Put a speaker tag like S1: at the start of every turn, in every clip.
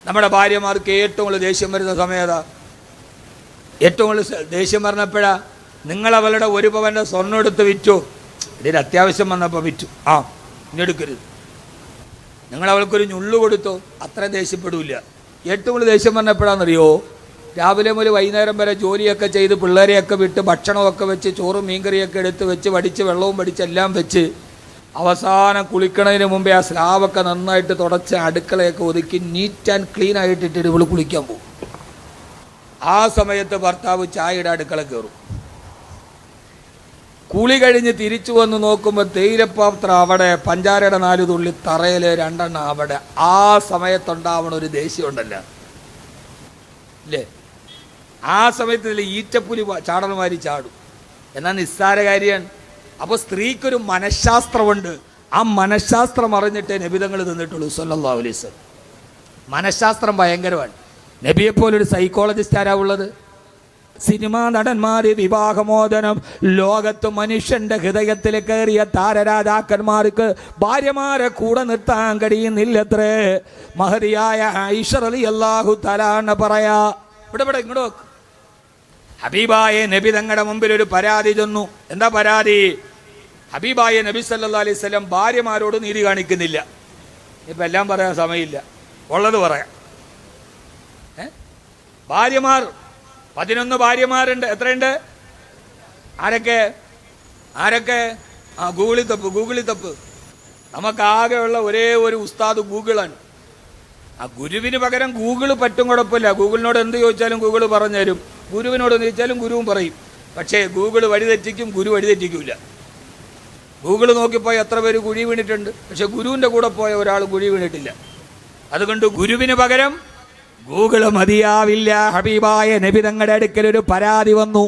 S1: നമ്മുടെ ഭാര്യമാർക്ക് ഏറ്റവും കൂടുതൽ ദേഷ്യം വരുന്ന സമയത്താ. ഏറ്റവും കൂടുതൽ ദേഷ്യം പറഞ്ഞപ്പോഴാ നിങ്ങൾ അവളുടെ 1 പവൻ്റെ സ്വർണ്ണം എടുത്ത് വിറ്റു. ഇതിന് അത്യാവശ്യം വന്നപ്പോൾ വിറ്റു. ഇനി എടുക്കരുത്. നിങ്ങൾ അവൾക്കൊരു ഞുള്ളു കൊടുത്തോ, അത്രയും ദേഷ്യപ്പെടില്ല. ഏറ്റവും കൂടുതൽ ദേഷ്യം പറഞ്ഞപ്പോഴാണെന്നറിയോ, രാവിലെ മുതൽ വൈകുന്നേരം വരെ ജോലിയൊക്കെ ചെയ്ത് പിള്ളേരെയൊക്കെ വിട്ട് ഭക്ഷണമൊക്കെ വെച്ച് ചോറും മീൻകറിയൊക്കെ എടുത്ത് വെച്ച് വടിച്ച് വെള്ളവും വടിച്ച് എല്ലാം വെച്ച് അവസാനം കുളിക്കണതിന് മുമ്പേ ആ സ്ലാബൊക്കെ നന്നായിട്ട് തുടച്ച് അടുക്കളയൊക്കെ ഒതുക്കി നീറ്റ് ആൻഡ് ക്ലീൻ ആയിട്ടിട്ട് ഇവള് കുളിക്കാൻ പോകും. ആ സമയത്ത് ഭർത്താവ് ചായയുടെ അടുക്കള കയറും. കുളി കഴിഞ്ഞ് തിരിച്ചു വന്ന് നോക്കുമ്പോൾ തേയിലപ്പാത്രം അവിടെ, പഞ്ചാരയുടെ 4 തുള്ളി തറയിൽ 2 എണ്ണം അവിടെ. ആ സമയത്തുണ്ടാവണ ഒരു ദേഷ്യം ഉണ്ടല്ലോ ഇല്ലേ, ആ സമയത്ത് ഈറ്റപ്പുലി ചാടന്മാരി ചാടും. എന്നാൽ നിസ്സാര കാര്യമാണ്. അപ്പോൾ സ്ത്രീക്കൊരു മനഃശാസ്ത്രമുണ്ട്. ആ മനഃശാസ്ത്രം അറിഞ്ഞിട്ടേ നബിതങ്ങൾ തിന്നിട്ടുള്ളൂ സല്ലല്ലാഹു അലൈഹി വസല്ലം. മനഃശാസ്ത്രം ഭയങ്കരമാണ്. നബിയെപ്പോലൊരു സൈക്കോളജിസ്റ്റ് ആരാ ഉള്ളത്? സിനിമാ നടന്മാര്, വിവാഹമോചനം, ലോകത്ത് മനുഷ്യന്റെ ഹൃദയത്തിൽ കയറിയ താരരാജാക്കന്മാർക്ക് ഭാര്യമാരെ കൂടെ നിർത്താൻ കഴിയുന്നില്ലത്രേ. മഹതിയായ ആയിഷ റളിയല്ലാഹു തആല പറയാ, ഇവിടെ ഇങ്ങോട്ട് ഹബീബായ നബി തങ്ങളുടെ മുമ്പിൽ ഒരു പരാതി ചെന്നു. എന്താ പരാതി? ഹബീബായ നബി സല്ലല്ലാഹു അലൈഹി വസല്ലം ഭാര്യമാരോട് നീതി കാണിക്കുന്നില്ല. ഇപ്പം എല്ലാം പറയാൻ സമയമില്ല, ഉള്ളത് പറയാം. ഭാര്യമാർ 11 ഭാര്യമാരുണ്ട്. എത്രയുണ്ട്? ആരൊക്കെ? ഗൂഗിളിൽ തപ്പ്. നമുക്കാകെയുള്ള ഒരേ ഒരു ഉസ്താദ് ഗൂഗിളാണ്. ആ ഗുരുവിന് പകരം ഗൂഗിൾ പറ്റും, കുഴപ്പമില്ല. ഗൂഗിളിനോട് എന്ത് ചോദിച്ചാലും ഗൂഗിൾ പറഞ്ഞു തരും. ഗുരുവിനോട് ചോദിച്ചാലും ഗുരുവും പറയും. പക്ഷേ ഗൂഗിൾ വഴിതെറ്റിക്കും, ഗുരു വഴിതെറ്റിക്കില്ല. ഗൂഗിൾ നോക്കിപ്പോയി എത്ര പേര് കുഴി വീണിട്ടുണ്ട്, പക്ഷെ ഗുരുവിൻ്റെ കൂടെ പോയ ഒരാൾ കുഴി വീണിട്ടില്ല. അതുകൊണ്ട് ഗുരുവിന് പകരം ഗൂഗിൾ മതിയാവില്ല. ഹബീബായ നബി തങ്ങളുടെ അടുക്കൽ ഒരു പരാതി വന്നു.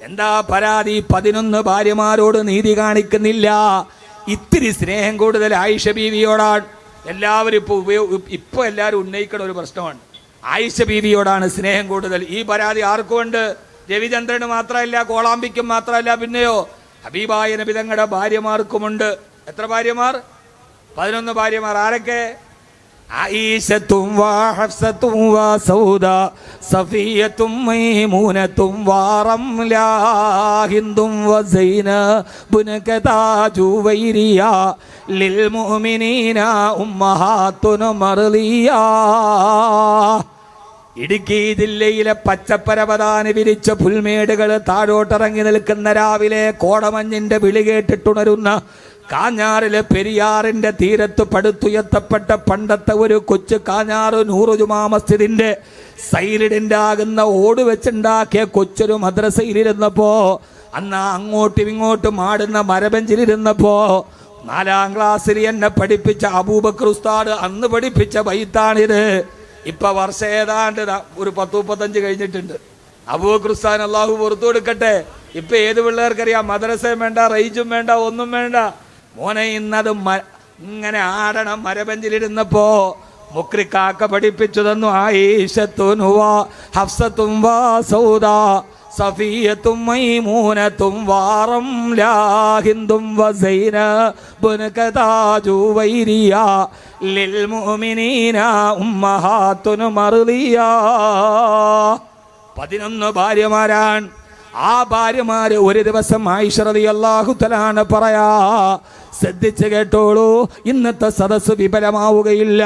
S1: എന്താ പരാതി? 11 ഭാര്യമാരോട് നീതി കാണിക്കുന്നില്ല. ഇത്തിരി സ്നേഹം കൂടുതൽ ആയിഷ ബീവിയോടാണ്. എല്ലാവരും ഇപ്പോൾ എല്ലാവരും ഉന്നയിക്കുന്ന ഒരു പ്രശ്നമാണ്. ആയിഷ ബീവിയോടാണ് സ്നേഹം കൂടുതൽ. ഈ പരാതി ആർക്കുമുണ്ട്? രവിചന്ദ്രന് മാത്രമല്ല, കോളാമ്പിക്കും മാത്രമല്ല, പിന്നെയോ ഹബീബായ നബി തങ്ങളുടെ ഭാര്യമാർക്കുമുണ്ട്. എത്ര ഭാര്യമാർ? 11 ഭാര്യമാർ. ആരൊക്കെ? ആയിഷത്തും ഹഫ്സത്തും സൗദ സഫിയത്തും മൈമൂനത്തും റംല ഹിന്ദും സൈനബുൻ ജുവൈരിയ ലിൽ മുഅ്മിനീന ഉമ്മഹാത്തുൻ മർളിയ. ഇടുക്കി ജില്ലയിലെ പച്ചപ്പരവതാനി വിരിച്ച പുൽമേടുകൾ താഴോട്ടിറങ്ങി നിൽക്കുന്ന രാവിലെ കോടമഞ്ഞിന്റെ വിളി കേട്ടിട്ടുണരുന്ന കാഞ്ഞാറിലെ പെരിയാറിന്റെ തീരത്ത് പടുത്തുയർത്തപ്പെട്ട പണ്ടത്തെ ഒരു കൊച്ചു കാഞ്ഞാറ് നൂറ് ജുമാ മസ്ജിദിന്റെ സൈലിഡിന്റെ ആകുന്ന ഓട് വെച്ചുണ്ടാക്കിയ കൊച്ചൊരു മദ്രസയിലിരുന്നപ്പോ, അന്ന് അങ്ങോട്ടും ഇങ്ങോട്ടും ആടുന്ന മരബെഞ്ചിലിരുന്നപ്പോ 4ാം ക്ലാസ്സിൽ എന്നെ പഠിപ്പിച്ച അബൂബക്കർ ഉസ്താദ് അന്ന് പഠിപ്പിച്ച ബൈത്താണിത്. ഇപ്പൊ വർഷം ഏതാണ്ട് ഒരു 10-35 കഴിഞ്ഞിട്ടുണ്ട്. അബൂബക്കർ ഉസ്താദ് അള്ളാഹു പുറത്തു കൊടുക്കട്ടെ. ഇപ്പൊ ഏത് പിള്ളേർക്കറിയാം? മദ്രസയും വേണ്ട, റേഞ്ചും വേണ്ട, ഒന്നും വേണ്ട. മോനെ ഇന്നത് ഇങ്ങനെ ആടണം. മരബെഞ്ചിലിരുന്നപ്പോ മുക്രിക്കാക്ക പഠിപ്പിച്ചു തന്നു. ആയിഷത്തുൻ ഹഫ്സത്തും സൗദ സഫിയത്തും മൈമൂനത്തും റംല ഹിന്ദും സൈനബുൻ ജുവൈരിയ ലിൽ മുഅ്മിനീന ഉമ്മഹാത്തുൻ മർളിയ. 11 ഭാര്യമാരാണ്. ആ ഭാര്യമാര് ഒരു ദിവസം ആയിഷ റളിയല്ലാഹു തആല പറയാ, ശ്രദ്ധിച്ച് കേട്ടോളൂ, ഇന്നത്തെ സദസ്സ് വിപുലമാവുകയില്ല.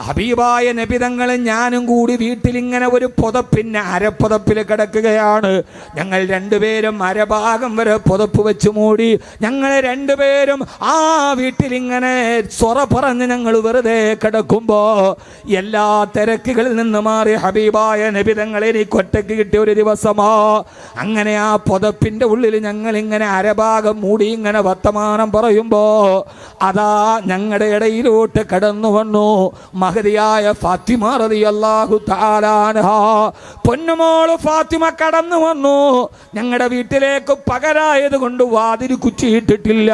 S1: ഹബീബായ നബി തങ്ങൾ ഞാനും കൂടി വീട്ടിലിങ്ങനെ ഒരു പുതപ്പിന് അരപ്പുതപ്പിൽ കിടക്കുകയാണ്. ഞങ്ങൾ 2 പേരും അരഭാഗം വരെ പുതപ്പ് വെച്ച് മൂടി. ഞങ്ങൾ 2 പേരും ആ വീട്ടിലിങ്ങനെ സ്വറ പറഞ്ഞ് ഞങ്ങൾ വെറുതെ കിടക്കുമ്പോ എല്ലാ തിരക്കുകളിൽ നിന്ന് മാറി ഹബീബായ നബി തങ്ങൾ എനിക്ക് ഒറ്റയ്ക്ക് കിട്ടിയ ഒരു ദിവസമാ. അങ്ങനെ ആ പുതപ്പിന്റെ ഉള്ളിൽ ഞങ്ങൾ ഇങ്ങനെ അരഭാഗം മൂടി ഇങ്ങനെ വർത്തമാനം പറയുമ്പോ അതാ ഞങ്ങളുടെ ഇടയിലോട്ട് കടന്നു വന്നു മഹദിയായ ഫാത്തിമ റളിയല്ലാഹു തആല അൻഹാ. പൊന്നുമോള് ഫാത്തിമ കടന്നു വന്നു. ഞങ്ങളുടെ വീട്ടിലേക്ക് പകരായത് കൊണ്ട് വാതിൽ കുറ്റിയിട്ടിട്ടില്ല.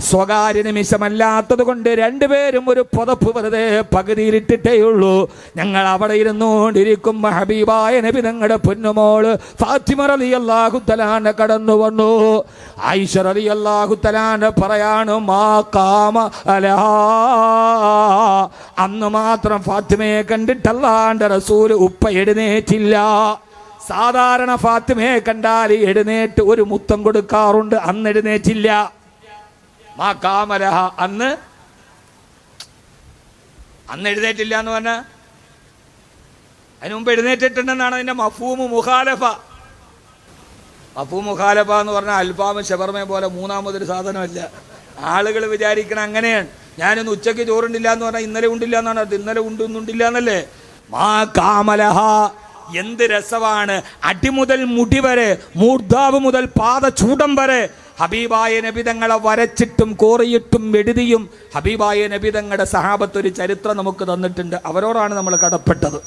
S1: സ്വകാര്യ നിമിഷമല്ലാത്തത് കൊണ്ട് 2 പേരും ഒരു പുതപ്പ് വെറുതെ പകുതിയിലിട്ടിട്ടേ ഉള്ളൂ. ഞങ്ങൾ അവിടെ ഇരുന്നുകൊണ്ടിരിക്കുമ്പോ ഹബീബായ നബി തങ്ങളുടെ പൊന്നുമോള് ഫാത്തിമ റളിയല്ലാഹു തആല കടന്നു വന്നു. ആയിഷ റളിയല്ലാഹു തആല പറയാണ്, പറയുന്നു മാ ഖാമ അലഹാ, അന്ന് മാത്രം ഫാത്തിമയെ കണ്ടിട്ട് അല്ലാഹുവിന്റെ റസൂൽ ഉപ്പ എഴുന്നേറ്റില്ല. സാധാരണ ഫാത്തിമയെ കണ്ടാൽ എഴുന്നേറ്റ് ഒരു മുത്തം കൊടുക്കാറുണ്ട്, അന്ന് എഴുന്നേറ്റില്ല. മാ ഖാമ ലഹാ, അന്ന് എഴുന്നേറ്റില്ല എന്ന് പറഞ്ഞാൽ അതിന് മുമ്പ് എഴുന്നേറ്റിട്ടുണ്ടെന്നാണ് അതിന്റെ മഫ്ഹൂമു മുഖാലഫ. മഫ്ഹൂമു മുഖാലഫ എന്ന് പറഞ്ഞാൽ അൽഫാമും ഷവർമയും പോലെ മൂന്നാമതൊരു സാധനമല്ല. ആളുകൾ വിചാരിക്കണം അങ്ങനെയാണ്. ഞാനൊന്ന് ഉച്ചയ്ക്ക് ചോറുണ്ടില്ല എന്ന് പറഞ്ഞാൽ ഇന്നലെ ഉണ്ടില്ല എന്നാണ് അത്. ഇന്നലെ ഉണ്ടില്ല എന്നല്ലേ. മാ കാമലഹ, എന്ത് രസമാണ്. അടി മുതൽ മുടി വരെ, മൂർധാവ് മുതൽ പാദചൂടം വരെ ഹബീബായ നബി തങ്ങളെ വരച്ചിട്ടും കോറിയിട്ടും എഴുതിയും ഹബീബായ നബി തങ്ങളുടെ സഹാബത്ത് ഒരു ചരിത്രം നമുക്ക് തന്നിട്ടുണ്ട്. അവരോടാണ് നമ്മൾ കടപ്പെട്ടത്.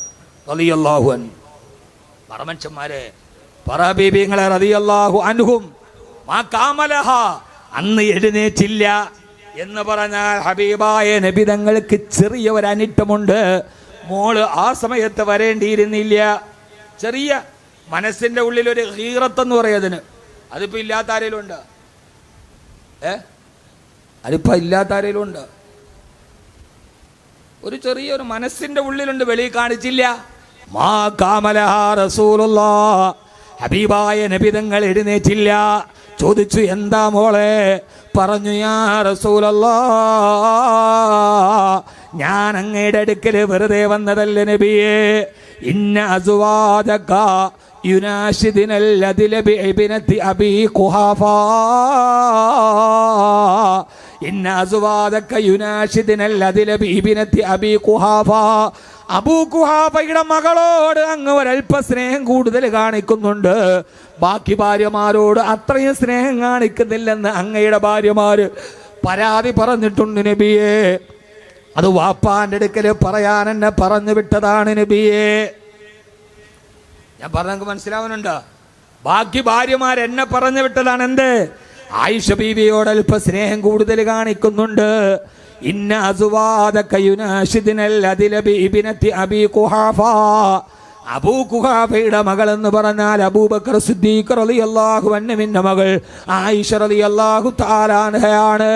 S1: റളിയല്ലാഹു അൻഹു. പറമനുഷ്യന്മാരെ, പറബീബിങ്ങളെ റളിയല്ലാഹു അൻഹും മാ കാമലഹ, അന്ന് എഴുന്നേറ്റില്ല എന്ന് പറഞ്ഞാൽ ഹബീബായ നബി തങ്ങൾക്ക് ചെറിയ ഒരു അനിഷ്ടമുണ്ട്. മോള് ആ സമയത്ത് വരേണ്ടിയിരുന്നില്ല. ചെറിയ മനസ്സിന്റെ ഉള്ളിൽ ഒരു ഗീറത്തെന്ന് പറയുന്നതിന്. അതിപ്പോ ഇല്ലാത്ത ആരെങ്കിലും ഉണ്ട്? അതിപ്പോ ഇല്ലാത്ത ആരെങ്കിലും ഉണ്ട്? ഒരു ചെറിയൊരു മനസ്സിന്റെ ഉള്ളിലുണ്ട്, വെളിയിൽ കാണിച്ചില്ല. മാ കാമലഹ റസൂലുള്ളാഹ്, ഹബീബായ നബി തങ്ങൾ എഴുന്നേറ്റില്ല. ചോദിച്ചു എന്താ മോളെ? പറഞ്ഞു യാ റസൂലല്ലാഹ്, ഞാൻ അങ്ങയുടെ അടുക്കൽ വെറുതെ വന്നതല്ല നബിയേ. ഇന്ന അസ്വാദക യുനാശിദിനൽ അദിലബി ഇബ്നതി അബീ ഖുഹാഫാ, ഇന്ന അസ്വാദക യുനാശിദിനൽ അദിലബി ഇബ്നതി അബീ ഖുഹാഫാ, അബൂ ഖുഹാഫയുടെ മകളോട് അങ്ങ് ഒരൽപ്പ സ്നേഹം കൂടുതൽ കാണിക്കുന്നുണ്ട്. ബാക്കി ഭാര്യമാരോട് അത്രയും സ്നേഹം കാണിക്കുന്നില്ലെന്ന് അങ്ങയുടെ ഭാര്യമാര് പരാതി പറഞ്ഞിട്ടുണ്ട് നബിയേ. അത് വാപ്പാന്റെ അടുക്കൽ പറയാൻ എന്നെ പറഞ്ഞു വിട്ടതാണ് നബിയേ. ഞാൻ പറഞ്ഞ മനസ്സിലാവുന്നുണ്ടോ? ബാക്കി ഭാര്യമാർ എന്നെ പറഞ്ഞു വിട്ടതാണ്. എന്ത്? ആയിഷ ബീവിയോട് അല്പ സ്നേഹം കൂടുതൽ കാണിക്കുന്നുണ്ട്. ഇന്ന അസ്വാദക യുനാശിദിനൽ അദിലബി ഇബ്നതി അബീ ഖുഹാഫാ, അബൂ ഖുഹാഫയുടെ മകൾ എന്ന് പറഞ്ഞാൽ അബൂബക്കർ സിദ്ദീഖ് റളിയല്ലാഹു അൻഹുവിന്റെ മകൾ ആയിഷ റളിയല്ലാഹു തആല അൻഹയാണ്.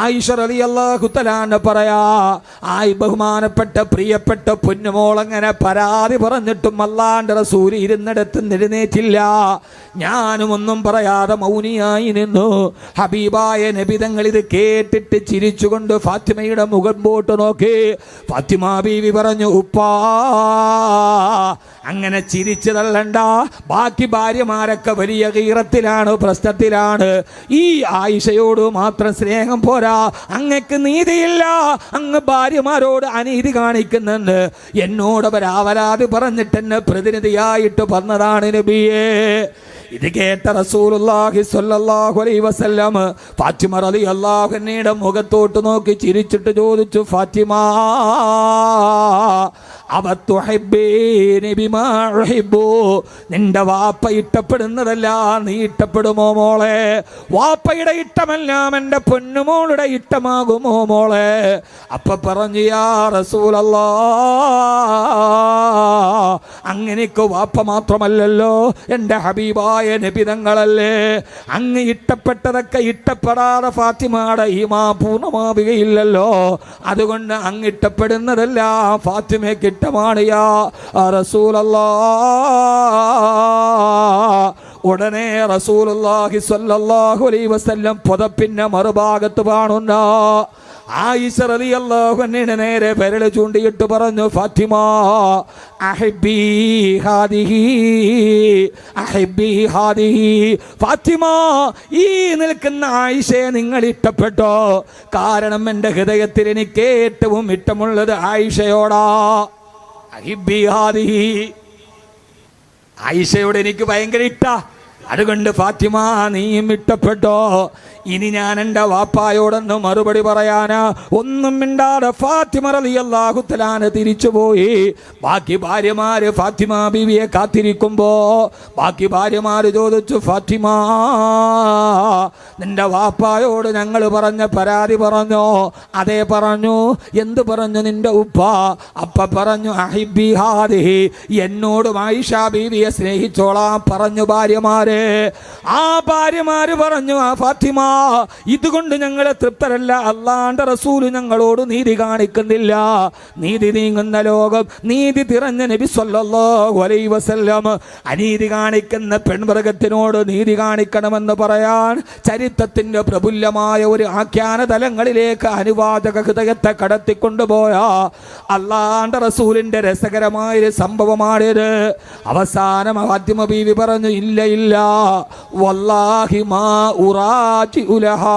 S1: ആയിഷ റളിയല്ലാഹു തആല അൻഹ പറയാ, ആയി ബഹുമാനപ്പെട്ട പ്രിയപ്പെട്ട പൊന്നുമോൾ അങ്ങനെ പരാതി പറഞ്ഞിട്ടും അല്ലാഹുവിന്റെ റസൂൽ ഇരുന്നിടത്ത് എഴുന്നേറ്റില്ല. ഞാനും ഒന്നും പറയാതെ മൗനിയായി നിന്നു. ഹബീബായ നബി തങ്ങൾ ഇത് കേട്ടിട്ട് ചിരിച്ചുകൊണ്ട് ഫാത്തിമയുടെ മുഖം പോട്ട് നോക്കി. ഫാത്തിമ ബീവി പറഞ്ഞു, ഉപ്പാ അങ്ങനെ ചിരിച്ചു തള്ളണ്ട. ബാക്കി ഭാര്യമാരൊക്കെ വലിയ ഗീറത്തിലാണ്, പ്രശ്നത്തിലാണ്. ഈ ആയിഷയോട് മാത്രം സ്നേഹം പോരാ, അങ്ങക്ക് നീതിയില്ല, അങ്ങ് ഭാര്യമാരോട് അനീതി കാണിക്കുന്നുണ്ട്. എന്നോട് അവരാവലാതി പറഞ്ഞിട്ട് എന്നെ പ്രതിനിധിയായിട്ട് പറഞ്ഞതാണ് നബിയേ. ഇത് കേട്ട റസൂലുള്ളാഹി സ്വല്ലല്ലാഹു അലൈഹി വസല്ലം ഫാത്തിമ റളിയല്ലാഹു അൻഹയുടെ മുഖത്തോട്ട് നോക്കി ചിരിച്ചിട്ട് ചോദിച്ചു, ഫാത്തിമ അവതുഹിബ്ബീനി ബിമാ ഉഹിബ്ബു, നിന്റെ വാപ്പ ഇഷ്ടപ്പെടുന്നതല്ല നീ ഇഷ്ടപ്പെടുമോ മോളെ? വാപ്പയുടെ ഇഷ്ടമെല്ലാം എൻ്റെ പൊന്നുമോളുടെ ഇഷ്ടമാകുമോ മോളെ? അപ്പൊ പറഞ്ഞു, യാ റസൂലല്ലാഹ്, അങ്ങനെക്ക് വാപ്പ മാത്രമല്ലല്ലോ, എൻ്റെ ഹബീബായ നബി തങ്ങളല്ലേ. അങ്ങ് ഇഷ്ടപ്പെട്ടതൊക്കെ ഇഷ്ടപ്പെടാതെ ഫാത്തിമയുടെ ഈമാൻ പൂർണ്ണമാവുകയില്ലല്ലോ. അതുകൊണ്ട് അങ്ങ് ഇഷ്ടപ്പെടുന്നതെല്ലാം ഫാത്തിമയ്ക്ക് ഇഷ്ടമാണ് യാ റസൂലല്ലാഹ്. ഉടനെ റസൂലുള്ളാഹി സ്വല്ലല്ലാഹു അലൈഹി വസല്ലം പുതപ്പിന്റെ മറുഭാഗത്ത് കാണുന്ന ആയിഷ റളിയല്ലാഹു അൻഹയുടെ നേരെ വിരൽ ചൂണ്ടിയിട്ട് പറഞ്ഞു, ഫാത്തിമ അഹിബ്ബി ഹാദിഹി, അഹിബ്ബി ഹാദിഹി. ഫാത്തിമ, ഈ നിൽക്കുന്ന ആയിഷയെ നിങ്ങൾ ഇഷ്ടപ്പെട്ടോ? കാരണം എൻ്റെ ഹൃദയത്തിൽ എനിക്ക് ഏറ്റവും ഇഷ്ടമുള്ളത് ആയിഷയോടാ. അഹിബ്ബി ഹാദിഹി, ആയിഷയോട് എനിക്ക് ഭയങ്കര ഇഷ്ടാ. അതുകൊണ്ട് ഫാത്തിമ നീയും ഇഷ്ടപ്പെട്ടോ? ഇനി ഞാൻ എൻ്റെ വാപ്പായോടൊന്ന് മറുപടി പറയാനാ. ഒന്നും മിണ്ടാതെ ഫാത്തിമ റളിയല്ലാഹു തആല തിരിച്ചുപോയി. ബാക്കി ഭാര്യമാര് ഫാത്തിമ ബീവിയെ കാത്തിരിക്കുമ്പോ ബാക്കി ഭാര്യമാര് ചോദിച്ചു, ഫാത്തിമ നിന്റെ വാപ്പായോട് ഞങ്ങൾ പറഞ്ഞ പരാതി പറഞ്ഞോ? അതേ പറഞ്ഞു. എന്ത് പറഞ്ഞു നിന്റെ ഉപ്പ? അപ്പ പറഞ്ഞു, അഹിബ്ബി ഹാദിഹി, എന്നോടും ആയിഷ ബീവിയെ സ്നേഹിച്ചോളാം പറഞ്ഞു ഭാര്യമാരെ. ആ ഭാര്യമാര് പറഞ്ഞു, ആ ഫാത്തിമ, ഇതുകൊണ്ട് ഞങ്ങളെ തൃപ്തരല്ല. അള്ളാന്റെ റസൂല് ഞങ്ങളോട് നീതി കാണിക്കുന്നില്ല. നീതി നീങ്ങുന്ന ലോകം, നീതി തിറഞ്ഞ നബി സല്ലല്ലാഹു അലൈഹി വസല്ലം അനീതി കാണിക്കുന്ന പെൺവർഗത്തിനോട് നീതി കാണിക്കണമെന്ന് പറയാൻ ചരിത്രത്തിന്റെ പ്രബുല്ലമായ ഒരു ആഖ്യാന തലങ്ങളിലേക്ക് അനുവാചക ഹൃദയത്തെ കടത്തിക്കൊണ്ടുപോയ അള്ളാന്റെ റസൂലിന്റെ രസകരമായൊരു സംഭവമാണിത്. അവസാനം ഫാത്തിമ ബീവി പറഞ്ഞു, ഇല്ല ഇല്ല, വല്ലാഹി മാ ഉറാജിഉ ലഹാ,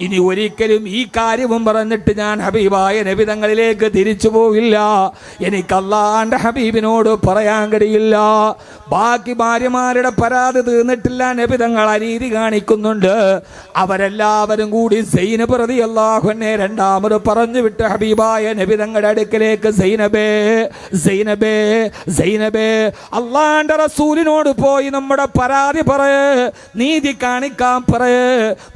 S1: ഇനി ഒരിക്കലും ഈ കാര്യവും പറഞ്ഞിട്ട് ഞാൻ ഹബീബായ നബി തങ്ങളിലേക്ക് തിരിച്ചു പോവില്ല. എനിക്ക് അല്ലാഹുവിന്റെ ഹബീബിനോട് പറയാൻ കഴിയില്ല. ബാക്കി ഭാര്യമാരുടെ പരാതി തീർന്നിട്ടില്ല. നബി തങ്ങൾ അനീതി കാണിക്കുന്നുണ്ട്. അവരെല്ലാവരും കൂടി സൈനബ് റളിയല്ലാഹു അൻഹയെ രണ്ടാമത് പറഞ്ഞു വിട്ട് ഹബീബായ നബി തങ്ങളുടെ അടുക്കലേക്ക്, സൈനബേ സൈനബേ സൈനബേ, അള്ളാന്റെ റസൂലിനോട് പോയി നമ്മുടെ പരാതി പറയ്, നീതി കാണിക്കാൻ പറയ്.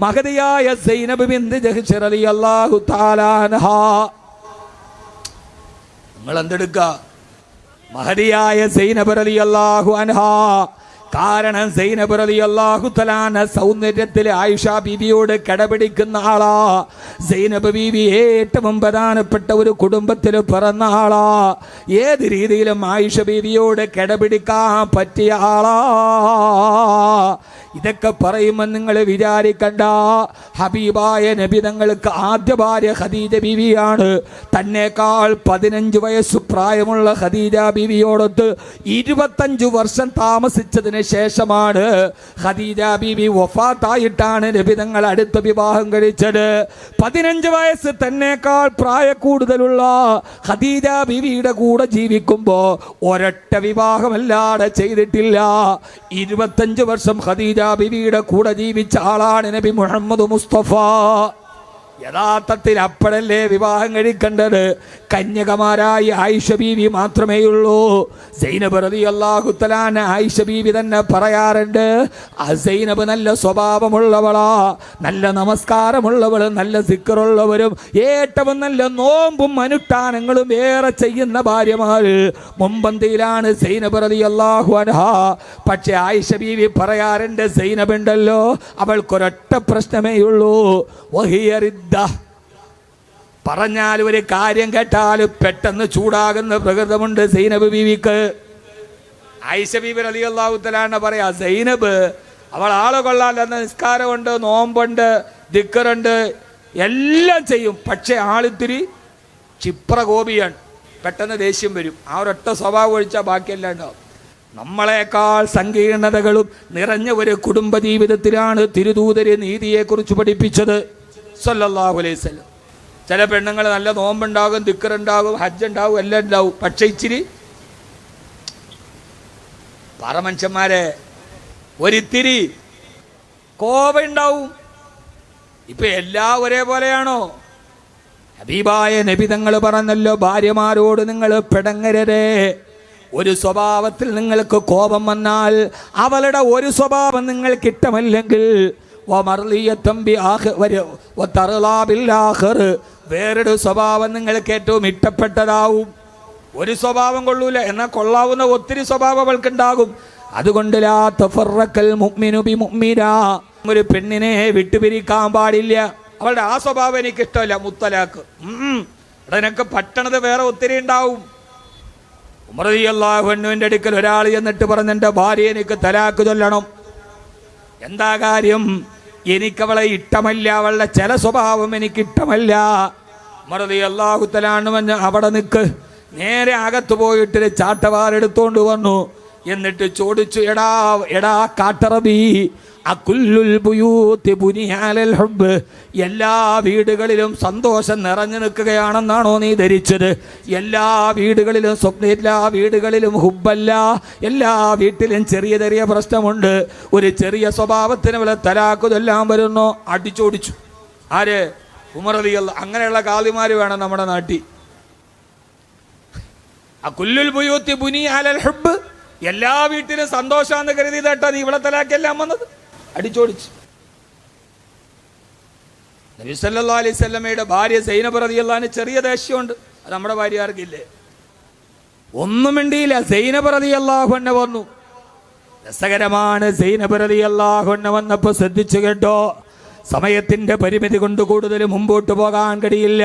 S1: മഹദിയായ സൈനബ് ബിൻത് ജഹ്ശ് റളിയല്ലാഹു തആല അൻഹാ, നിങ്ങൾ എന്തെടുക്ക, മഹദിയായ സൈനബ് റളിയല്ലാഹു അൻഹാ. കാരണം സൈനബ് റളിയല്ലാഹു തആല സൗന്ദര്യത്തിൽ ആയിഷ ബീവിയോട് കടപിടിക്കുന്ന ആളാ. സൈനബ് ബീവി ഏറ്റവും പ്രധാനപ്പെട്ട ഒരു കുടുംബത്തിൽ പിറന്ന ആളാ. ഏത് രീതിയിലും ആയിഷ ബീവിയോട് കടപിടിക്കാൻ പറ്റിയ ആളാ. ഇതൊക്കെ പറയുമ്പോൾ നിങ്ങൾ വിചാരിക്കണ്ട, ഹബീബായ നബി തങ്ങൾക്ക് ആദ്യ ഭാര്യ ഖദീജ ബീവിയാണ്. തന്നേക്കാൾ 15 വയസ്സ് പ്രായമുള്ള ഖദീജ ബീവിയോടൊത്ത് 25 വർഷം താമസിച്ചതിന് ശേഷമാണ് ഖദീജ ബീവി വഫാത്തായിട്ടാണ് നബി തങ്ങൾ അടുത്ത വിവാഹം കഴിച്ചത്. 15 വയസ്സ് തന്നേക്കാൾ പ്രായ കൂടുതലുള്ള ഖദീജ ബീവിയുടെ കൂടെ ജീവിക്കുമ്പോ ഒരൊറ്റ വിവാഹമല്ലാതെ ചെയ്തിട്ടില്ല. 25 വർഷം ഖദീജ ബീവിയുടെ കൂടെ ജീവിച്ച ആളാണ് നബി മുഹമ്മദ് മുസ്തഫ. യഥാർത്ഥത്തിൽ അപ്പോഴല്ലേ വിവാഹം കഴിക്കേണ്ടത്. കന്യകമാരായി ആയിഷ ബീവി മാത്രമേ ഉള്ളൂ. സൈനബ് റളിയല്ലാഹു തആല ആയിഷ ബീവി തന്നെ പറയാറുണ്ട്, ആ സൈനബ് നല്ല സ്വഭാവമുള്ളവളാ, നല്ല നമസ്കാരമുള്ളവൾ, നല്ല സിക്റുള്ളവരും ഏറ്റവും നല്ല നോമ്പും അനുഷ്ഠാനങ്ങളും ഏറെ ചെയ്യുന്ന ഭാര്യമാര് മുമ്പന്തിയിലാണ് സൈനബ് റളിയല്ലാഹു അൻഹാ. പക്ഷെ ആയിഷ ബീവി പറയാറുണ്ട്, സൈനബ് ഉണ്ടല്ലോ, അവൾക്കൊരൊറ്റ പ്രശ്നമേ ഉള്ളൂ, പറഞ്ഞാൽ ഒരു കാര്യം കേട്ടാൽ പെട്ടെന്ന് ചൂടാകുന്ന പ്രകൃതമുണ്ട് സൈനബ് ബീവിക്ക്. ആയിഷ ബീബി റളിയല്ലാഹു തആല പറയാ, സൈനബ് അവൾ ആള് കൊള്ളാലെന്ന നിസ്കാരമുണ്ട്, നോമ്പുണ്ട്, ദിക്റുണ്ട്, എല്ലാം ചെയ്യും. പക്ഷെ ആളിത്തിരി ക്ഷിപ്രകോപിയാണ്, പെട്ടെന്ന് ദേഷ്യം വരും. ആ ഒരൊറ്റ സ്വഭാവം ഒഴിച്ചാൽ ബാക്കിയെല്ലാം ഉണ്ടാവും. നമ്മളെക്കാൾ സങ്കീർണതകളും നിറഞ്ഞ ഒരു കുടുംബ ജീവിതത്തിലാണ് തിരുദൂതര് നീതിയെക്കുറിച്ച് പഠിപ്പിച്ചത് സല്ലല്ലാഹു അലൈഹി വസല്ലം. ചില പെണ്ണുങ്ങൾ നല്ല നോമ്പുണ്ടാകും, ദിക്റുണ്ടാകും, ഹജ്ജ് ഉണ്ടാകും, എല്ലാം ഉണ്ടാവും. പക്ഷെ ഇച്ചിരി പറമനുഷ്യന്മാരെ ഒരിത്തിരി കോപം ഉണ്ടാവും. ഇപ്പൊ എല്ലാം ഒരേപോലെയാണോ? ഹബീബായ നബി തങ്ങൾ പറഞ്ഞല്ലോ, ഭാര്യമാരോട് നിങ്ങൾ പിടങ്ങരുതേ. ഒരു സ്വഭാവത്തിൽ നിങ്ങൾക്ക് കോപം വന്നാൽ അവളുടെ ഒരു സ്വഭാവം നിങ്ങൾക്ക് ഇഷ്ടമല്ലെങ്കിൽ വേറൊരു സ്വഭാവം നിങ്ങൾക്ക് ഏറ്റവും ഇഷ്ടപ്പെട്ടതാവും. ഒരു സ്വഭാവം കൊള്ളൂല, എന്നാൽ കൊള്ളാവുന്ന ഒത്തിരി സ്വഭാവം അവൾക്കുണ്ടാകും. അതുകൊണ്ട് ലാ തഫറഖൽ മുഅ്മിനു ബിമുഅ്മിന, ഒരു പെണ്ണിനെ വിട്ടുപിരിക്കാൻ പാടില്ല. അവളുടെ ആ സ്വഭാവം എനിക്ക് ഇഷ്ടമല്ല, മുത്തലാഖ്. ഉടനൊക്കെ പട്ടണത് വേറെ ഒത്തിരി ഉണ്ടാവും. ഉമർ റളിയല്ലാഹു അൻഹുവിന്റെ അടുക്കൽ ഒരാൾ എന്നിട്ട് പറഞ്ഞു, എൻ്റെ ഭാര്യ എനിക്ക് തലാഖ് ചൊല്ലണം. എന്താ കാര്യം? എനിക്കവളെ ഇഷ്ടമല്ല, അവളുടെ ചില സ്വഭാവം എനിക്ക് ഇഷ്ടമല്ല. ഉമർ റളിയല്ലാഹു തആല അൻഹു അവിടെ നിൽക്ക്, നേരെ അകത്ത് പോയിട്ട് ചാട്ടവാറെടുത്തോണ്ട് വന്നു. എന്നിട്ട് ചോദിച്ചു, എടാ കാട്ടറബി, അകുല്ലുൽ ബുയൂതി ബുനിഅലൽ ഹുബ്ബ്, എല്ലാ വീടുകളിലും സന്തോഷം നിറഞ്ഞു നിൽക്കുകയാണെന്നാണോ നീ ധരിച്ചത്? എല്ലാ വീടുകളിലും എല്ലാ വീടുകളിലും ഹുബ്ബല്ല. എല്ലാ വീട്ടിലും ചെറിയ ചെറിയ പ്രശ്നമുണ്ട്. ഒരു ചെറിയ സ്വഭാവത്തിന് പോലെ തലാഖുതെല്ലാം വരുന്നു. അടിച്ചോടിച്ചു. ആര്? ഉമർ റളിയല്ലാഹു. അങ്ങനെയുള്ള കാളിമാര് വേണം നമ്മുടെ നാട്ടിൽ. അകുല്ലുൽ ബുയൂതി ബുനിഅലൽ ഹുബ്ബ്, എല്ലാ വീട്ടിലും സന്തോഷാന്ന് കരുതിയിട്ടാ നീ ഇവിടെ തലാഖെല്ലാം വന്നത്. അടിച്ചോടിച്ചു. നബി സല്ലല്ലാഹു അലൈഹി വസല്ലമയുടെ ഭാര്യ സൈനബ് റളിയല്ലാഹു അൻഹ ചെറിയ ദേഷ്യമുണ്ട്. അത് നമ്മുടെ ഭാര്യമാർക്കില്ലേ? ഒന്നും മിണ്ടിയില്ല. സൈനബ് റളിയല്ലാഹു അൻഹ വന്നു. രസകരമാണ്. സൈനബ് റളിയല്ലാഹു അൻഹ വന്നപ്പോ ശ്രദ്ധിച്ചു കേട്ടോ, സമയത്തിന്റെ പരിമിതി കൊണ്ട് കൂടുതൽ മുമ്പോട്ട് പോകാൻ കഴിയില്ല.